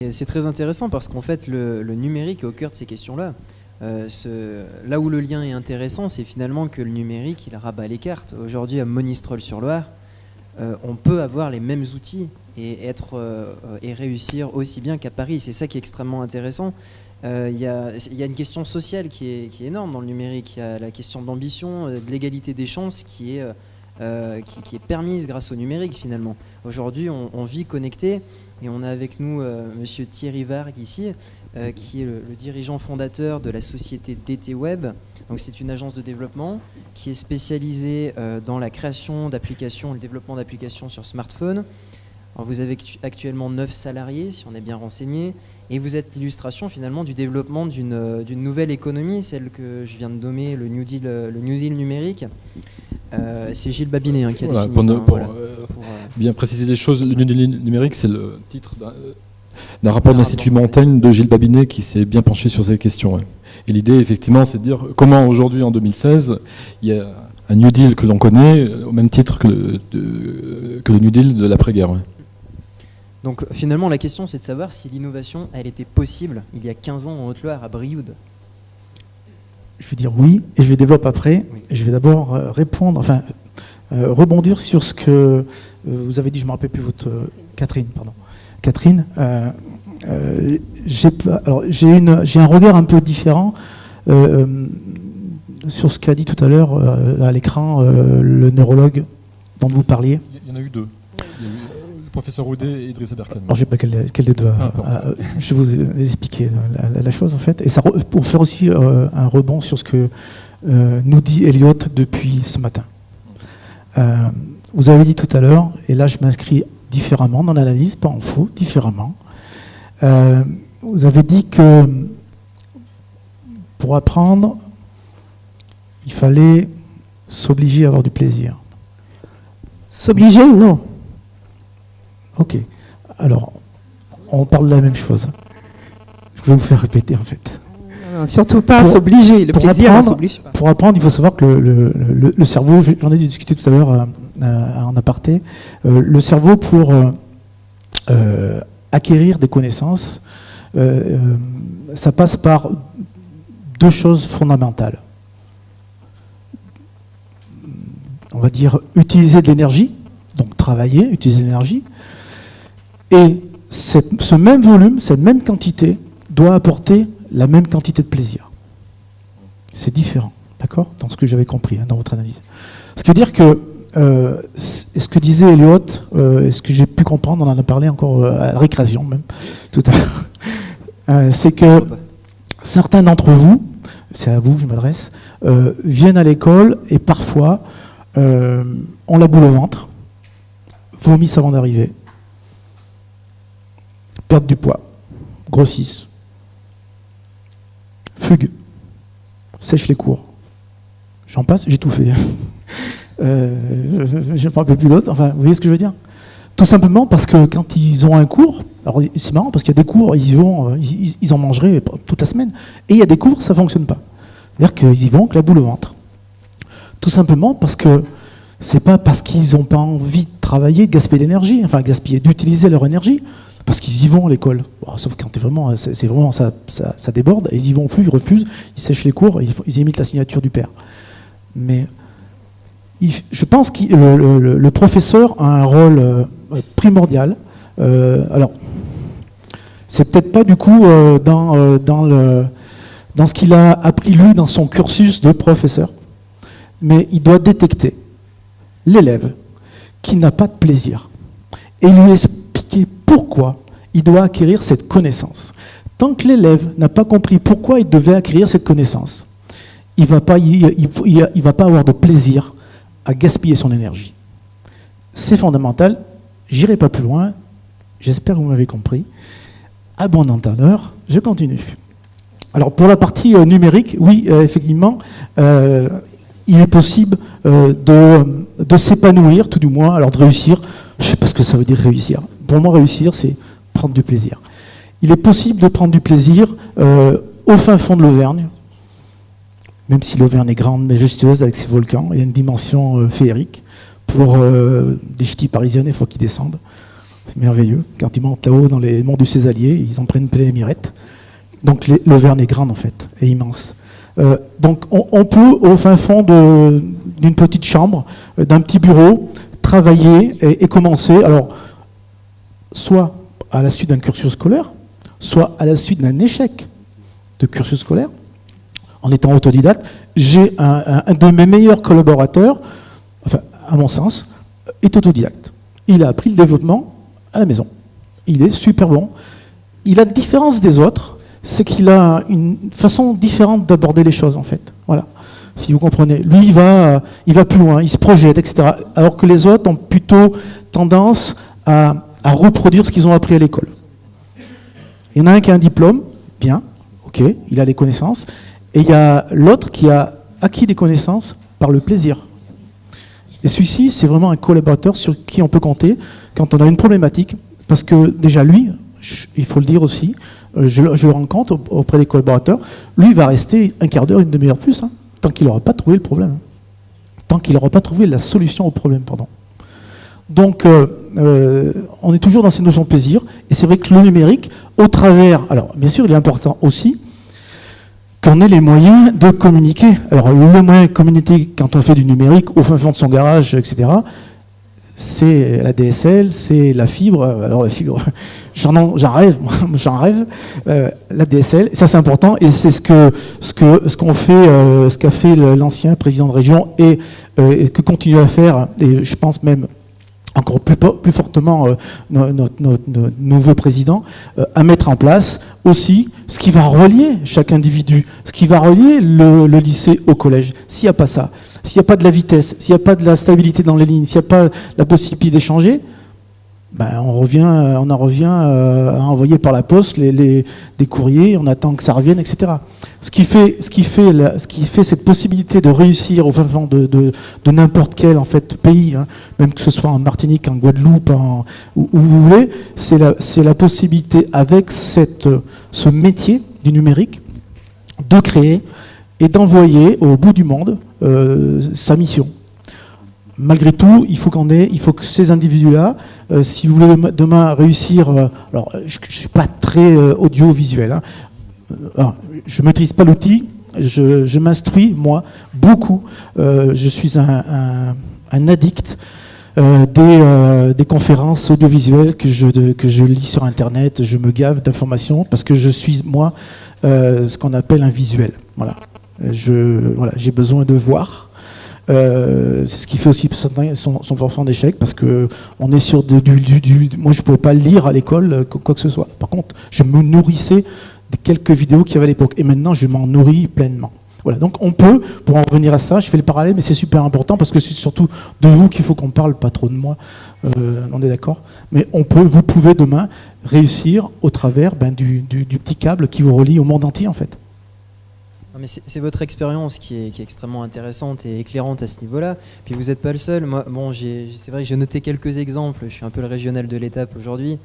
C'est très intéressant parce qu'en fait, le numérique est au cœur de ces questions-là. Là où le lien est intéressant, c'est finalement que le numérique, il rabat les cartes. Aujourd'hui, à Monistrol-sur-Loire, on peut avoir les mêmes outils et réussir aussi bien qu'à Paris. C'est ça qui est extrêmement intéressant. Il y a une question sociale qui est énorme dans le numérique. Il y a la question d'ambition, de l'égalité des chances qui est permise grâce au numérique finalement. Aujourd'hui, on vit connecté et on a avec nous Monsieur Thierry Varg ici, qui est le dirigeant fondateur de la société DT Web. Donc c'est une agence de développement qui est spécialisée dans la création d'applications, le développement d'applications sur smartphone. Alors vous avez actuellement 9 salariés, si on est bien renseigné, et vous êtes l'illustration finalement du développement d'une nouvelle économie, celle que je viens de nommer le New Deal numérique. C'est Gilles Babinet qui a défini ça. Pour bien préciser les choses, le New Deal numérique, c'est le titre d'un rapport de l'Institut Montaigne de Gilles Babinet qui s'est bien penché sur ces questions. Ouais. Et l'idée, effectivement, c'est de dire comment aujourd'hui, en 2016, il y a un New Deal que l'on connaît, au même titre que le New Deal de l'après-guerre. Ouais. Donc finalement, la question, c'est de savoir si l'innovation, elle était possible il y a 15 ans en Haute-Loire, à Brioude. Je vais dire oui, et je vais développer après. Oui. Je vais d'abord rebondir sur ce que vous avez dit, je ne me rappelle plus votre... Catherine, pardon. Catherine, j'ai un regard un peu différent sur ce qu'a dit tout à l'heure à l'écran le neurologue dont vous parliez. Il y en a eu deux. Il y a eu le professeur Roudet et Idriss Aberkan. Alors, je ne sais pas quel des deux. Je vais vous expliquer la chose en fait. Et ça, pour faire aussi un rebond sur ce que nous dit Elliot depuis ce matin. Vous avez dit tout à l'heure, et là je m'inscris différemment dans l'analyse, pas en faux, différemment. Vous avez dit que pour apprendre, il fallait s'obliger à avoir du plaisir. S'obliger, non. Ok. Alors, on parle de la même chose. Je vais vous faire répéter en fait. Non, surtout pas s'obliger. Le plaisir, on s'oblige pas. Pour apprendre, il faut savoir que le cerveau, j'en ai discuté tout à l'heure en aparté, le cerveau pour acquérir des connaissances, ça passe par deux choses fondamentales. On va dire utiliser de l'énergie, donc travailler, utiliser de l'énergie, et ce même volume, cette même quantité, doit apporter la même quantité de plaisir. C'est différent, d'accord, dans ce que j'avais compris, dans votre analyse. Ce qui veut dire que ce que disait Elliot, ce que j'ai pu comprendre, on en a parlé encore à la récréation même, tout à l'heure, c'est que certains d'entre vous, c'est à vous que je m'adresse, viennent à l'école et parfois ont la boule au ventre, vomissent avant d'arriver, perdent du poids, grossissent, fuguent, sèchent les cours. J'en passe, j'ai tout fait. Je ne parle plus d'autres, enfin, vous voyez ce que je veux dire? Tout simplement parce que quand ils ont un cours, alors c'est marrant parce qu'il y a des cours, ils y vont, ils en mangeraient toute la semaine, et il y a des cours, ça ne fonctionne pas. C'est-à-dire qu'ils y vont avec la boule au ventre. Tout simplement parce que c'est pas parce qu'ils n'ont pas envie de travailler, de gaspiller d'énergie, enfin gaspiller, d'utiliser leur énergie, parce qu'ils y vont à l'école. Bon, sauf quand c'est vraiment ça déborde, et ils y vont plus, ils refusent, ils sèchent les cours, ils imitent la signature du père. Mais je pense que le professeur a un rôle primordial. Alors, c'est peut-être pas du coup dans ce qu'il a appris lui dans son cursus de professeur, mais il doit détecter l'élève qui n'a pas de plaisir et lui expliquer pourquoi il doit acquérir cette connaissance. Tant que l'élève n'a pas compris pourquoi il devait acquérir cette connaissance, il va pas avoir de plaisir à gaspiller son énergie. C'est fondamental. J'irai pas plus loin. J'espère que vous m'avez compris. À bon entendeur, je continue. Alors pour la partie numérique, oui, effectivement, il est possible de s'épanouir, tout du moins, alors de réussir. Je ne sais pas ce que ça veut dire réussir. Pour moi, réussir, c'est prendre du plaisir. Il est possible de prendre du plaisir au fin fond de l'Auvergne, même si l'Auvergne est grande, majestueuse avec ses volcans. Il y a une dimension féerique. Pour des ch'tis parisiennes, il faut qu'ils descendent. C'est merveilleux. Quand ils montent là-haut dans les monts du Césalier, ils en prennent plein les mirettes. Donc l'Auvergne est grande en fait, est immense. Donc on peut, au fin fond d'une petite chambre, d'un petit bureau, travailler et commencer, alors, soit à la suite d'un cursus scolaire, soit à la suite d'un échec de cursus scolaire, en étant autodidacte. J'ai un de mes meilleurs collaborateurs, enfin, à mon sens, est autodidacte. Il a appris le développement à la maison. Il est super bon. Il a la différence des autres, c'est qu'il a une façon différente d'aborder les choses, en fait. Voilà, si vous comprenez. Lui, il va plus loin, il se projette, etc. Alors que les autres ont plutôt tendance à reproduire ce qu'ils ont appris à l'école. Il y en a un qui a un diplôme, bien, ok, il a des connaissances, et il y a l'autre qui a acquis des connaissances par le plaisir. Et celui-ci, c'est vraiment un collaborateur sur qui on peut compter quand on a une problématique, parce que déjà lui, il faut le dire aussi, je le rencontre auprès des collaborateurs, lui il va rester un quart d'heure, une demi-heure plus, hein, tant qu'il n'aura pas trouvé le problème. Tant qu'il n'aura pas trouvé la solution au problème, pardon. Donc, on est toujours dans ces notions de plaisir, et c'est vrai que le numérique, au travers, alors bien sûr il est important aussi qu'on ait les moyens de communiquer. Alors le moyen de communiquer quand on fait du numérique au fin fond de son garage, etc., c'est la DSL, c'est la fibre. Alors la fibre, j'en rêve, j'en rêve. La DSL, ça c'est important, et c'est ce qu'a fait l'ancien président de région et que continue à faire, et je pense même encore plus fortement notre nouveau président, à mettre en place aussi ce qui va relier chaque individu, ce qui va relier le lycée au collège. S'il n'y a pas ça, s'il n'y a pas de la vitesse, s'il n'y a pas de la stabilité dans les lignes, s'il n'y a pas la possibilité d'échanger, ben on en revient à envoyer par la poste des courriers, on attend que ça revienne, etc. Ce qui fait cette possibilité de réussir au fin fond de n'importe quel en fait pays, hein, même que ce soit en Martinique, en Guadeloupe, où vous voulez, c'est la possibilité avec ce métier du numérique de créer et d'envoyer au bout du monde sa mission. Malgré tout, il faut que ces individus-là, si vous voulez demain réussir, alors je ne suis pas très audiovisuel, hein, alors, je ne maîtrise pas l'outil, je m'instruis, moi, beaucoup, je suis un addict des conférences audiovisuelles que je lis sur Internet, je me gave d'informations parce que je suis, moi, ce qu'on appelle un visuel. Voilà. J'ai besoin de voir. C'est ce qui fait aussi son enfant d'échec, parce que on est sur moi je ne pouvais pas lire à l'école quoi que ce soit. Par contre, je me nourrissais des quelques vidéos qu'il y avait à l'époque, et maintenant je m'en nourris pleinement. Voilà, donc on peut, pour en revenir à ça, je fais le parallèle, mais c'est super important parce que c'est surtout de vous qu'il faut qu'on parle, pas trop de moi, on est d'accord. Mais vous pouvez demain réussir au travers du petit câble qui vous relie au monde entier en fait. Non, mais c'est votre expérience qui est extrêmement intéressante et éclairante à ce niveau-là. Puis vous n'êtes pas le seul. Moi, bon, c'est vrai que j'ai noté quelques exemples. Je suis un peu le régional de l'étape aujourd'hui.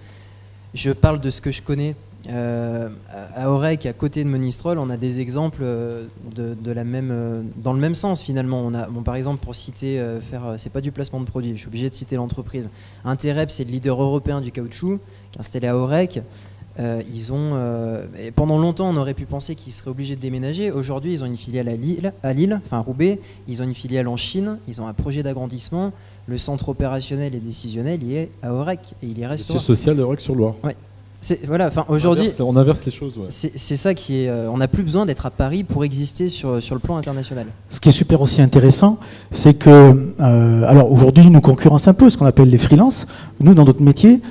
Je parle de ce que je connais. À Aurec, à côté de Monistrol, on a des exemples dans le même sens finalement. Par exemple, pour citer, c'est pas du placement de produits, je suis obligé de citer l'entreprise. Interep, c'est le leader européen du caoutchouc, qui est installé à Aurec. Pendant longtemps, on aurait pu penser qu'ils seraient obligés de déménager. Aujourd'hui, ils ont une filiale à Lille, enfin à Roubaix. Ils ont une filiale en Chine. Ils ont un projet d'agrandissement. Le centre opérationnel et décisionnel, il est à Aurec et il y restera. C'est social d'Aurec-sur-Loire. Ouais. Voilà, aujourd'hui, on inverse les choses. Ouais. C'est ça qui est. On n'a plus besoin d'être à Paris pour exister sur le plan international. Ce qui est super aussi intéressant, c'est que, alors aujourd'hui, nous concurrence un peu ce qu'on appelle les freelances. Nous, dans notre métier,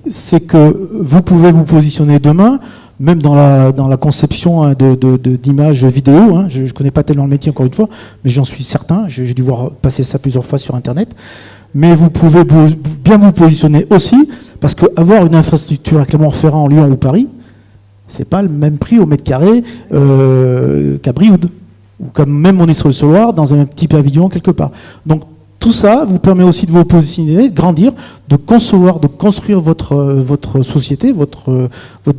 c'est que vous pouvez vous positionner demain, même dans la conception d'images vidéo. Hein. Je ne connais pas tellement le métier encore une fois, mais j'en suis certain. J'ai dû voir passer ça plusieurs fois sur Internet. Mais vous pouvez bien vous positionner aussi, parce qu'avoir une infrastructure à Clermont-Ferrand, Lyon ou Paris, c'est pas le même prix au mètre carré qu'à Brioude, ou comme même Monistrol-sur-Loire, dans un petit pavillon quelque part. Donc Tout ça vous permet aussi de vous positionner, de grandir, de construire votre société, votre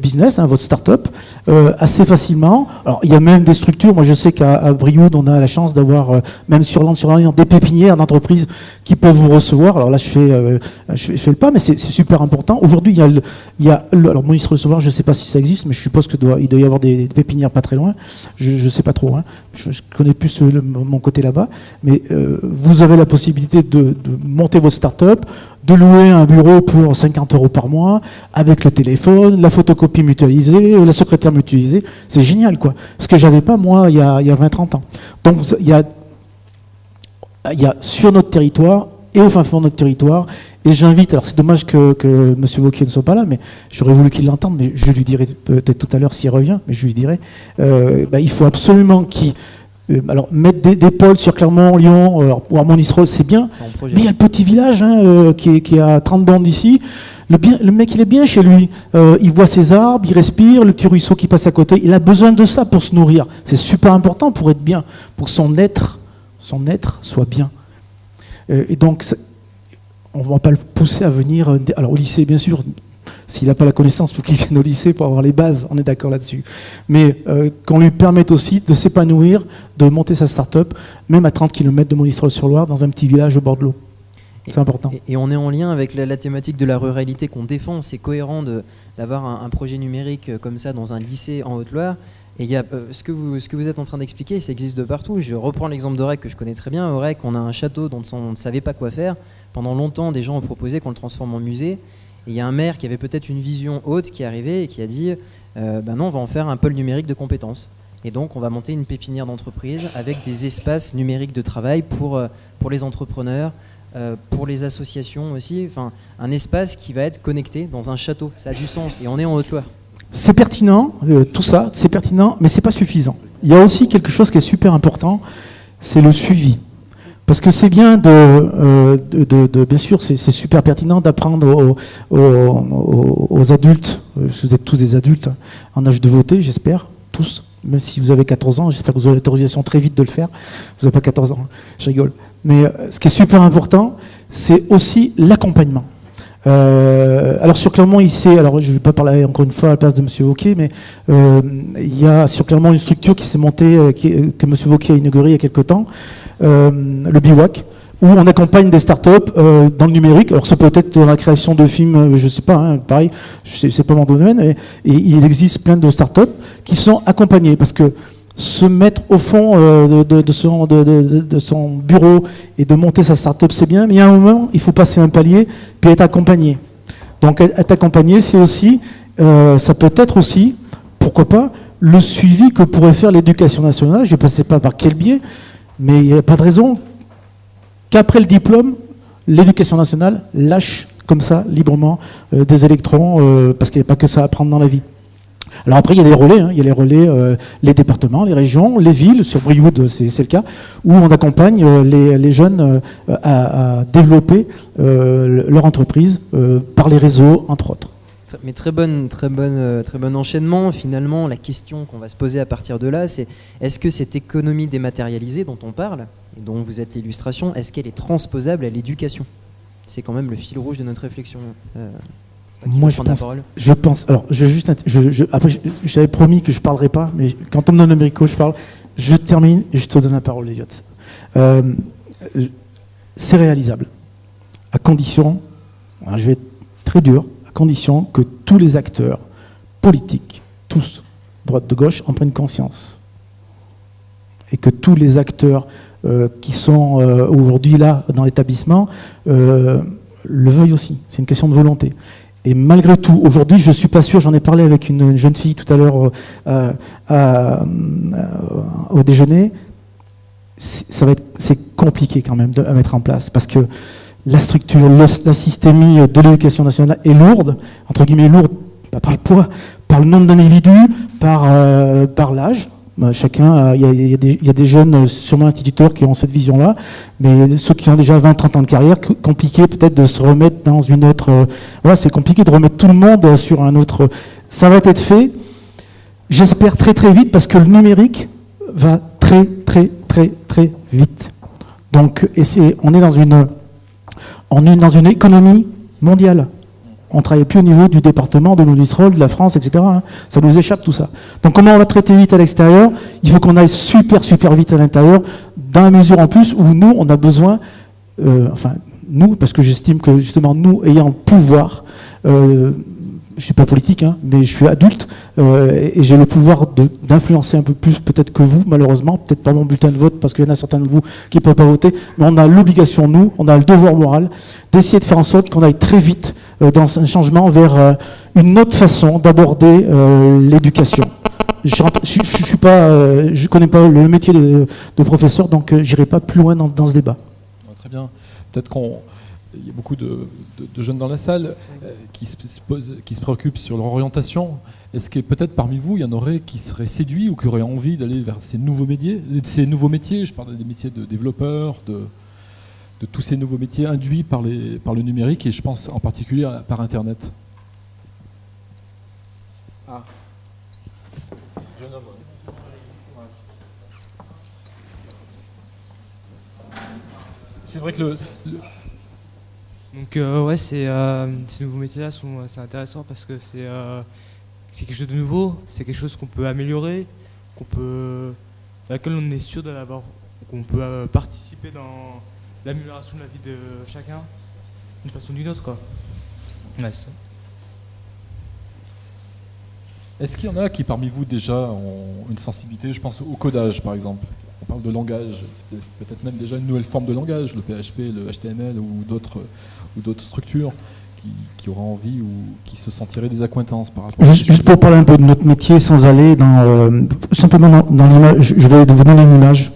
business, votre start-up assez facilement. Alors il y a même des structures, moi je sais qu'à Brioude on a la chance d'avoir même sur l'an des pépinières d'entreprises qui peuvent vous recevoir. Alors là je fais le pas, mais c'est super important. Aujourd'hui alors Monistrol Recevoir, je ne sais pas si ça existe, mais je suppose qu'il doit y avoir des pépinières pas très loin. Je ne sais pas trop, hein. Je connais plus mon côté là-bas, mais vous avez la possibilité de monter votre start-up, de louer un bureau pour 50 € par mois, avec le téléphone, la photocopie mutualisée, la secrétaire mutualisée. C'est génial, quoi. Ce que j'avais pas, moi, il y a 20-30 ans. Donc, il y a sur notre territoire et au fin fond de notre territoire, et j'invite, alors c'est dommage que M. Wauquiez ne soit pas là, mais j'aurais voulu qu'il l'entende, mais je lui dirai peut-être tout à l'heure s'il revient, mais je lui dirai, il faut absolument qu'il... alors mettre des pôles sur Clermont, Lyon, ou à Monistrol, c'est bien, mais il y a le petit village qui est à 30 bornes d'ici. Le mec, il est bien chez lui. Il voit ses arbres, il respire, le petit ruisseau qui passe à côté. Il a besoin de ça pour se nourrir. C'est super important pour être bien, pour que son être soit bien. Et donc, on ne va pas le pousser à venir. Alors au lycée, bien sûr. S'il n'a pas la connaissance, il faut qu'il vienne au lycée pour avoir les bases, on est d'accord là-dessus. Mais qu'on lui permette aussi de s'épanouir, de monter sa start-up, même à 30 km de Monistrol-sur-Loire, dans un petit village au bord de l'eau. C'est important. Et on est en lien avec la thématique de la ruralité qu'on défend. C'est cohérent d'avoir un projet numérique comme ça dans un lycée en Haute-Loire. Et il y a, ce que vous êtes en train d'expliquer, ça existe de partout. Je reprends l'exemple d'Aurec que je connais très bien. Aurec, on a un château dont on ne savait pas quoi faire. Pendant longtemps, des gens ont proposé qu'on le transforme en musée. Et il y a un maire qui avait peut-être une vision haute qui est arrivé et qui a dit non, on va en faire un pôle numérique de compétences. Et donc on va monter une pépinière d'entreprise avec des espaces numériques de travail pour les entrepreneurs, pour les associations aussi. Enfin, un espace qui va être connecté dans un château. Ça a du sens et on est en Haute-Loire. C'est pertinent, tout ça, c'est pertinent, mais c'est pas suffisant. Il y a aussi quelque chose qui est super important, c'est le suivi. Parce que c'est bien bien sûr, c'est super pertinent d'apprendre aux adultes, vous êtes tous des adultes, en âge de voter, j'espère, tous, même si vous avez 14 ans, j'espère que vous aurez l'autorisation très vite de le faire. Vous n'avez pas 14 ans, je rigole. Mais ce qui est super important, c'est aussi l'accompagnement. Alors sur Clermont, alors je ne vais pas parler encore une fois à la place de M. Wauquiez, mais il y a sur Clermont une structure qui s'est montée, que M. Wauquiez a inaugurée il y a quelque temps, le BIWAC, où on accompagne des startups dans le numérique. Alors ça peut être dans la création de films, je ne sais pas, hein, pareil, c'est pas mon domaine, et il existe plein de startups qui sont accompagnées, parce que se mettre au fond de son bureau et de monter sa start-up, c'est bien, mais il y a un moment, il faut passer un palier, puis être accompagné. Donc être accompagné, c'est aussi, ça peut être aussi, pourquoi pas, le suivi que pourrait faire l'éducation nationale. Je ne sais pas par quel biais, mais il n'y a pas de raison qu'après le diplôme, l'éducation nationale lâche comme ça, librement, des électrons, parce qu'il n'y a pas que ça à apprendre dans la vie. Alors après, il y a les relais, les départements, les régions, les villes, sur Brioude, c'est le cas, où on accompagne les jeunes à développer leur entreprise par les réseaux, entre autres. Mais très bon enchaînement. Finalement, la question qu'on va se poser à partir de là, c'est est-ce que cette économie dématérialisée dont on parle, et dont vous êtes l'illustration, est-ce qu'elle est transposable à l'éducation? C'est quand même le fil rouge de notre réflexion. Moi, je pense. Alors, après, j'avais promis que je ne parlerais pas, mais quand on me donne le micro, je parle. Je termine et je te donne la parole, Elliot. C'est réalisable, à condition, alors je vais être très dur, à condition que tous les acteurs politiques, tous, droite de gauche, en prennent conscience. Et que tous les acteurs qui sont aujourd'hui là, dans l'établissement, le veuillent aussi. C'est une question de volonté. Et malgré tout, aujourd'hui, je ne suis pas sûr, j'en ai parlé avec une jeune fille tout à l'heure au déjeuner, c'est compliqué quand même à mettre en place, parce que la structure, la systémie de l'éducation nationale est lourde, entre guillemets lourde, par le poids, par le nombre d'individus, par l'âge. Chacun, il y a des jeunes, sûrement instituteurs, qui ont cette vision-là, mais ceux qui ont déjà 20-30 ans de carrière, compliqué peut-être de se remettre dans une autre... Voilà, c'est compliqué de remettre tout le monde sur un autre... Ça va être fait, j'espère très très vite, parce que le numérique va très très très très vite. Donc, on est dans une économie mondiale. On ne travaille plus au niveau du département, de Monistrol, de la France, etc. hein. Ça nous échappe tout ça. Donc comment on va traiter vite à l'extérieur? Il faut qu'on aille super vite à l'intérieur, dans la mesure en plus où nous, on a besoin, nous, parce que j'estime que justement nous, ayant le pouvoir, je ne suis pas politique, hein, mais je suis adulte, et j'ai le pouvoir d'influencer un peu plus peut-être que vous, malheureusement, peut-être pas mon bulletin de vote, parce qu'il y en a certains de vous qui ne peuvent pas voter, mais on a l'obligation, nous, on a le devoir moral d'essayer de faire en sorte qu'on aille très vite dans un changement vers une autre façon d'aborder l'éducation. Je connais pas le métier de professeur, donc j'irai pas plus loin dans ce débat. Très bien. Peut-être qu'il y a beaucoup de jeunes dans la salle qui se préoccupent sur leur orientation. Est-ce que peut-être parmi vous, il y en aurait qui seraient séduits ou qui auraient envie d'aller vers ces nouveaux métiers? Je parle des métiers de développeurs, de tous ces nouveaux métiers induits par le numérique, et je pense en particulier par Internet. Ah. C'est vrai que Donc ouais, ces nouveaux métiers-là sont assez intéressants parce que c'est quelque chose de nouveau, c'est quelque chose qu'on peut améliorer, à laquelle on est sûr d'avoir, qu'on peut participer dans l'amélioration de la vie de chacun, d'une façon ou d'une autre, quoi. Ouais, ça. Est-ce qu'il y en a qui parmi vous déjà ont une sensibilité, je pense au codage par exemple? On parle de langage, c'est peut-être même déjà une nouvelle forme de langage, le PHP, le HTML ou d'autres structures qui auraient envie ou qui se sentiraient des accointances par rapport à juste pour parler un peu de notre métier sans aller simplement dans l'image, je vais vous donner une image.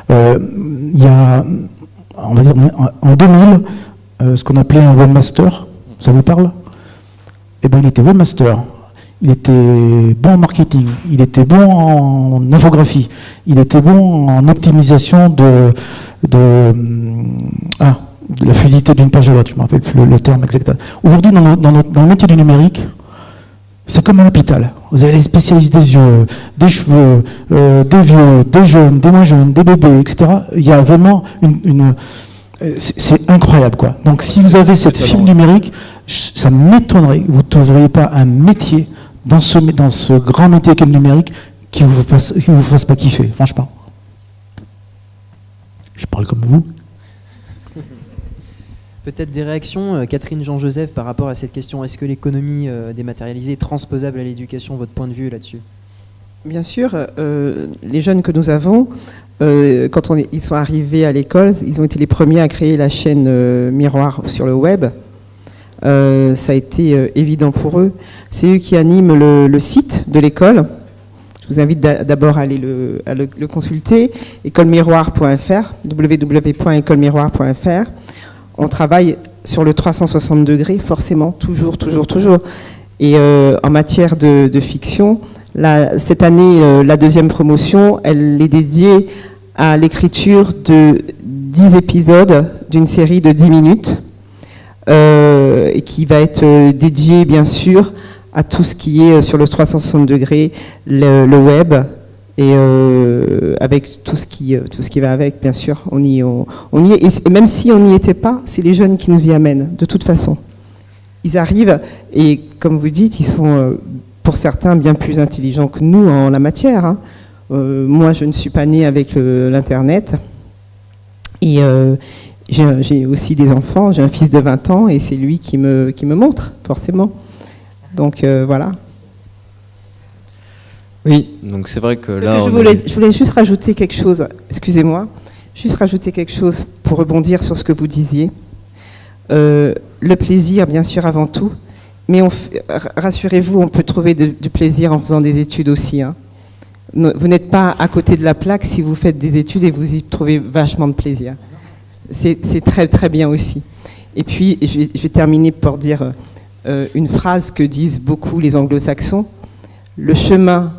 Il y a, on va dire, en 2000, ce qu'on appelait un webmaster, ça vous parle? Eh bien, il était webmaster. Il était bon en marketing, il était bon en infographie, il était bon en optimisation de la fluidité d'une page à l'autre, je ne me rappelle plus le terme exact. Aujourd'hui, dans le métier du numérique, c'est comme à l'hôpital. Vous avez les spécialistes des yeux, des cheveux, des vieux, des jeunes, des moins jeunes, des bébés, etc. Il y a vraiment c'est incroyable, quoi. Donc si vous avez cette fibre numérique, ça m'étonnerait que vous ne trouveriez pas un métier dans ce grand métier qu'est le numérique qui vous fasse pas kiffer, franchement. Je parle comme vous. Peut-être des réactions, Catherine Jean-Joseph, par rapport à cette question. Est-ce que l'économie dématérialisée est transposable à l'éducation? Votre point de vue là-dessus? Bien sûr, les jeunes que nous avons, quand ils sont arrivés à l'école, ils ont été les premiers à créer la chaîne Miroir sur le web. Ça a été évident pour eux. C'est eux qui animent le site de l'école. Je vous invite d'abord à aller le consulter, écolemiroir.fr, www.écolemiroir.fr. On travaille sur le 360 degrés, forcément, toujours. Et en matière de fiction, cette année, la deuxième promotion, elle est dédiée à l'écriture de 10 épisodes d'une série de 10 minutes. Et qui va être dédié bien sûr à tout ce qui est sur le 360 degrés, le web, et avec tout ce qui va avec, bien sûr. On y est, et même si on n'y était pas, c'est les jeunes qui nous y amènent, de toute façon. Ils arrivent, et comme vous dites, ils sont pour certains bien plus intelligents que nous en la matière, hein. Moi, je ne suis pas née avec l'Internet, et j'ai aussi des enfants, j'ai un fils de 20 ans et c'est lui qui me montre, forcément. Donc voilà. Oui, donc c'est vrai que là... Je voulais juste rajouter quelque chose, excusez-moi, pour rebondir sur ce que vous disiez. Le plaisir, bien sûr, avant tout, mais rassurez-vous, on peut trouver du plaisir en faisant des études aussi, hein. Vous n'êtes pas à côté de la plaque si vous faites des études et vous y trouvez vachement de plaisir. C'est très très bien aussi. Et puis, je vais terminer pour dire une phrase que disent beaucoup les anglo-saxons. Le chemin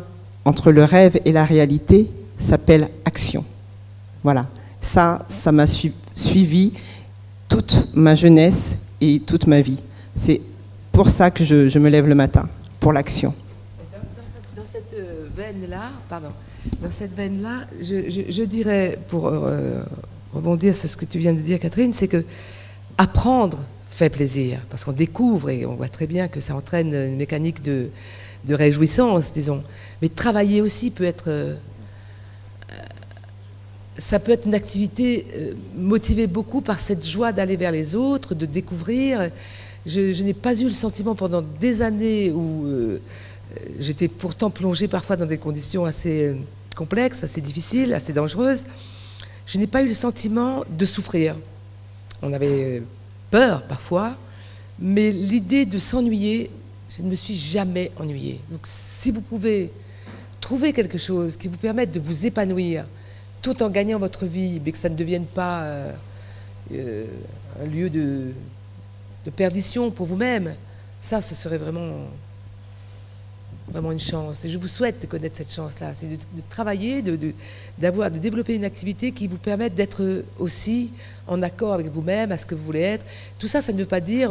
entre le rêve et la réalité s'appelle action. Voilà. Ça m'a suivi toute ma jeunesse et toute ma vie. C'est pour ça que je me lève le matin, pour l'action. Dans cette veine-là, je dirais, pour rebondir sur ce que tu viens de dire, Catherine, c'est que apprendre fait plaisir, parce qu'on découvre et on voit très bien que ça entraîne une mécanique de réjouissance, disons. Mais travailler aussi peut être... ça peut être une activité motivée beaucoup par cette joie d'aller vers les autres, de découvrir. Je n'ai pas eu le sentiment pendant des années où j'étais pourtant plongée parfois dans des conditions assez complexes, assez difficiles, assez dangereuses. Je n'ai pas eu le sentiment de souffrir. On avait peur parfois, mais l'idée de s'ennuyer, je ne me suis jamais ennuyée. Donc si vous pouvez trouver quelque chose qui vous permette de vous épanouir tout en gagnant votre vie, mais que ça ne devienne pas un lieu de perdition pour vous-même, ça, ce serait vraiment une chance. Et je vous souhaite de connaître cette chance-là, c'est de travailler, de développer une activité qui vous permette d'être aussi en accord avec vous-même, à ce que vous voulez être. Tout ça, ça ne veut pas dire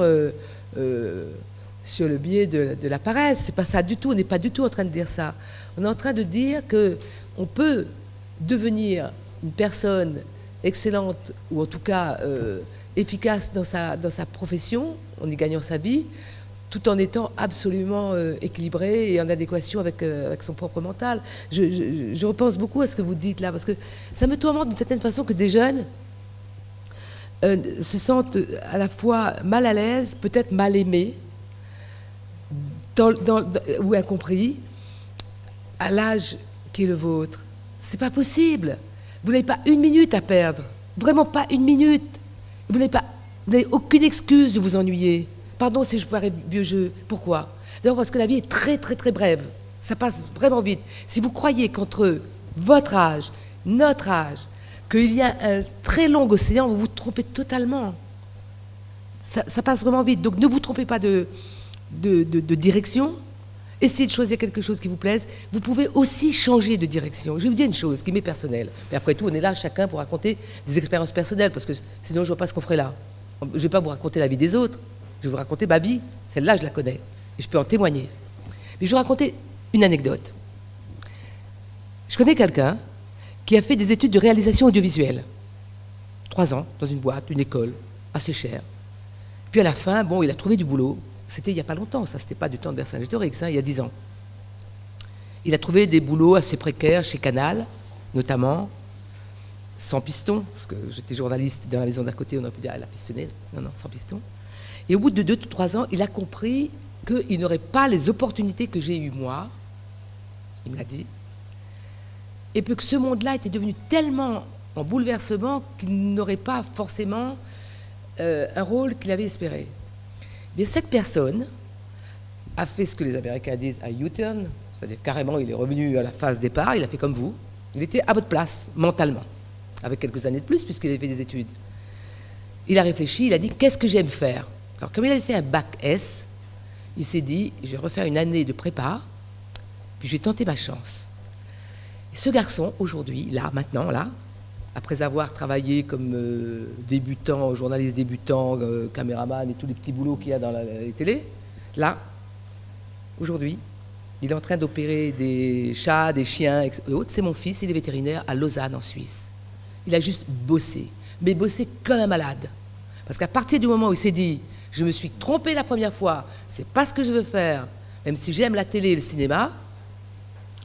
sur le biais de la paresse. C'est pas ça du tout. On n'est pas du tout en train de dire ça. On est en train de dire qu'on peut devenir une personne excellente, ou en tout cas efficace dans sa profession, en y gagnant sa vie, tout en étant absolument équilibré et en adéquation avec son propre mental. Je repense beaucoup à ce que vous dites là, parce que ça me tourmente d'une certaine façon que des jeunes se sentent à la fois mal à l'aise, peut-être mal aimés, ou incompris, à l'âge qui est le vôtre. C'est pas possible. Vous n'avez pas une minute à perdre. Vraiment pas une minute. Vous n'avez aucune excuse de vous ennuyer. Pardon si je parais vieux jeu. Pourquoi? D'abord parce que la vie est très très très brève. Ça passe vraiment vite. Si vous croyez qu'entre votre âge, notre âge, qu'il y a un très long océan, vous vous trompez totalement. Ça passe vraiment vite. Donc ne vous trompez pas de direction. Essayez de choisir quelque chose qui vous plaise. Vous pouvez aussi changer de direction. Je vais vous dire une chose qui m'est personnelle. Mais après tout, on est là chacun pour raconter des expériences personnelles, parce que sinon je ne vois pas ce qu'on ferait là. Je ne vais pas vous raconter la vie des autres. Je vais vous raconter ma vie. Celle-là, je la connais. Et je peux en témoigner. Mais je vais vous raconter une anecdote. Je connais quelqu'un qui a fait des études de réalisation audiovisuelle. 3 ans, dans une boîte, une école, assez chère. Puis à la fin, il a trouvé du boulot. C'était il n'y a pas longtemps, ça, c'était pas du temps de Vercingétorix, il y a 10 ans. Il a trouvé des boulots assez précaires chez Canal, notamment, sans piston, parce que j'étais journaliste dans la maison d'à côté, on aurait pu dire, elle a pistonné. Non, sans piston. Et au bout de 2 ou 3 ans, il a compris qu'il n'aurait pas les opportunités que j'ai eues moi, il me l'a dit, et que ce monde-là était devenu tellement en bouleversement qu'il n'aurait pas forcément un rôle qu'il avait espéré. Mais cette personne a fait ce que les Américains disent un U-turn, c'est-à-dire carrément il est revenu à la phase départ, il a fait comme vous, il était à votre place, mentalement, avec quelques années de plus puisqu'il avait fait des études. Il a réfléchi, il a dit qu'est-ce que j'aime faire? Alors comme il avait fait un bac S, il s'est dit je vais refaire une année de prépa, puis je vais tenter ma chance. Et ce garçon, aujourd'hui, là, maintenant, là, après avoir travaillé comme débutant, journaliste débutant, caméraman et tous les petits boulots qu'il y a dans les télés, là, aujourd'hui, il est en train d'opérer des chats, des chiens et autres. C'est mon fils, il est vétérinaire à Lausanne, en Suisse. Il a juste bossé, mais bossé comme un malade. Parce qu'à partir du moment où il s'est dit, je me suis trompé la première fois, c'est pas ce que je veux faire, même si j'aime la télé et le cinéma,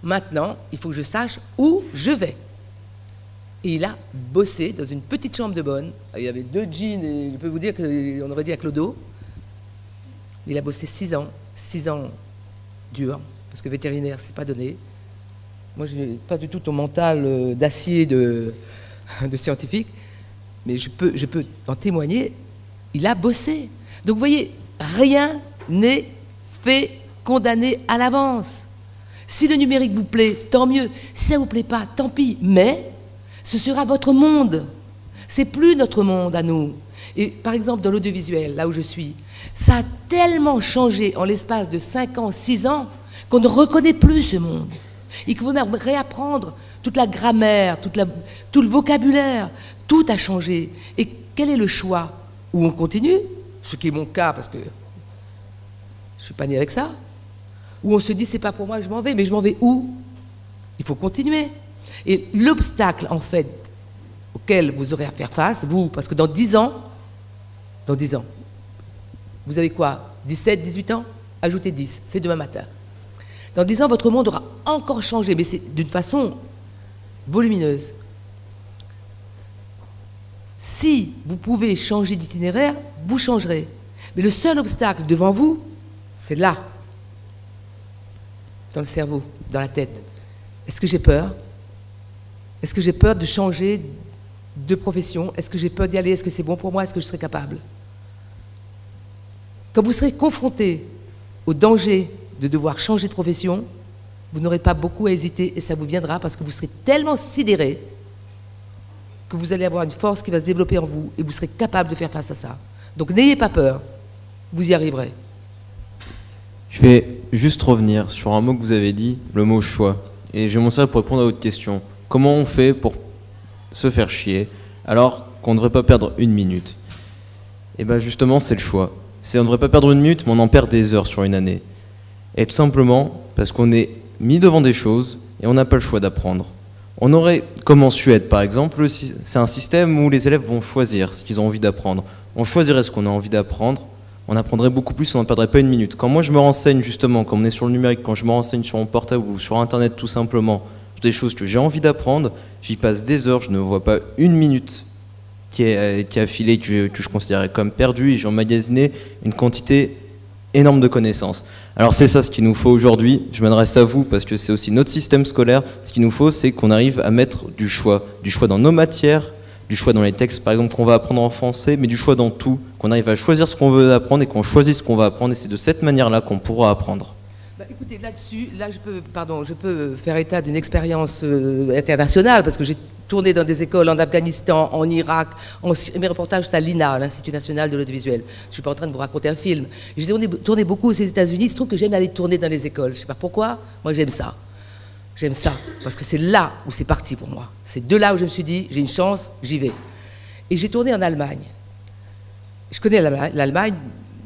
maintenant, il faut que je sache où je vais. Et il a bossé dans une petite chambre de bonne. Il y avait 2 jeans et je peux vous dire qu'on aurait dit à Clodo. Il a bossé 6 ans. 6 ans dur, parce que vétérinaire, c'est pas donné. Moi, je n'ai pas du tout ton mental d'acier de scientifique, mais je peux en témoigner. Il a bossé. Donc, vous voyez, rien n'est fait condamné à l'avance. Si le numérique vous plaît, tant mieux. Si ça ne vous plaît pas, tant pis. Mais ce sera votre monde. C'est plus notre monde à nous. Et par exemple, dans l'audiovisuel, là où je suis, ça a tellement changé en l'espace de 5 ans, 6 ans, qu'on ne reconnaît plus ce monde. Il faut même réapprendre toute la grammaire, tout le vocabulaire. Tout a changé. Et quel est le choix? Ou on continue, ce qui est mon cas, parce que je ne suis pas né avec ça, ou on se dit, c'est pas pour moi, je m'en vais. Mais je m'en vais où? Il faut continuer. Et l'obstacle, en fait, auxquelles vous aurez à faire face, vous, parce que dans 10 ans, vous avez quoi, 17, 18 ans? Ajoutez 10, c'est demain matin. Dans 10 ans, votre monde aura encore changé, mais c'est d'une façon volumineuse. Si vous pouvez changer d'itinéraire, vous changerez. Mais le seul obstacle devant vous, c'est là, dans le cerveau, dans la tête. Est-ce que j'ai peur? Est-ce que j'ai peur de changer de profession? Est-ce que j'ai peur d'y aller? Est-ce que c'est bon pour moi? Est-ce que je serai capable? Quand vous serez confronté au danger de devoir changer de profession, vous n'aurez pas beaucoup à hésiter et ça vous viendra parce que vous serez tellement sidéré que vous allez avoir une force qui va se développer en vous et vous serez capable de faire face à ça. Donc n'ayez pas peur, vous y arriverez. Je vais juste revenir sur un mot que vous avez dit, le mot choix. Et je vais m'en servir pour répondre à votre question. Comment on fait pour se faire chier alors qu'on ne devrait pas perdre une minute? Et bien justement, c'est le choix. On ne devrait pas perdre une minute, mais on en perd des heures sur une année. Et tout simplement parce qu'on est mis devant des choses et on n'a pas le choix d'apprendre. On aurait, comme en Suède par exemple, c'est un système où les élèves vont choisir ce qu'ils ont envie d'apprendre. On choisirait ce qu'on a envie d'apprendre, on apprendrait beaucoup plus, on n'en perdrait pas une minute. Quand moi je me renseigne justement, quand on est sur le numérique, quand je me renseigne sur mon portable ou sur internet tout simplement, sur des choses que j'ai envie d'apprendre, j'y passe des heures, je ne vois pas une minute qui a filé, que je considérais comme perdue, et j'ai emmagasiné une quantité énorme de connaissances. Alors c'est ça ce qu'il nous faut aujourd'hui, je m'adresse à vous parce que c'est aussi notre système scolaire, ce qu'il nous faut c'est qu'on arrive à mettre du choix dans nos matières, du choix dans les textes par exemple qu'on va apprendre en français, mais du choix dans tout, qu'on arrive à choisir ce qu'on veut apprendre et qu'on choisit ce qu'on va apprendre et c'est de cette manière-là qu'on pourra apprendre. Bah, écoutez, là-dessus, je peux faire état d'une expérience internationale parce que j'ai tourné dans des écoles en Afghanistan, en Irak, mes reportages c'est à l'INA, l'Institut National de l'Audiovisuel. Je ne suis pas en train de vous raconter un film. J'ai tourné beaucoup aux États-Unis, il se trouve que j'aime aller tourner dans les écoles. Je ne sais pas pourquoi, moi j'aime ça. J'aime ça, parce que c'est là où c'est parti pour moi. C'est de là où je me suis dit, j'ai une chance, j'y vais. Et j'ai tourné en Allemagne. Je connais l'Allemagne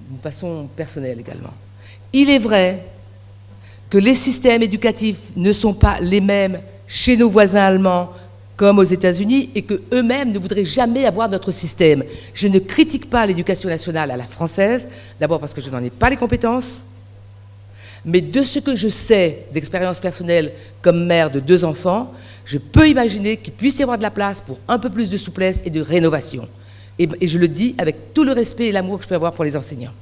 d'une façon personnelle également. Il est vrai que les systèmes éducatifs ne sont pas les mêmes chez nos voisins allemands comme aux États-Unis et qu'eux-mêmes ne voudraient jamais avoir notre système. Je ne critique pas l'éducation nationale à la française, d'abord parce que je n'en ai pas les compétences, mais de ce que je sais d'expérience personnelle comme mère de 2 enfants, je peux imaginer qu'il puisse y avoir de la place pour un peu plus de souplesse et de rénovation. Et je le dis avec tout le respect et l'amour que je peux avoir pour les enseignants.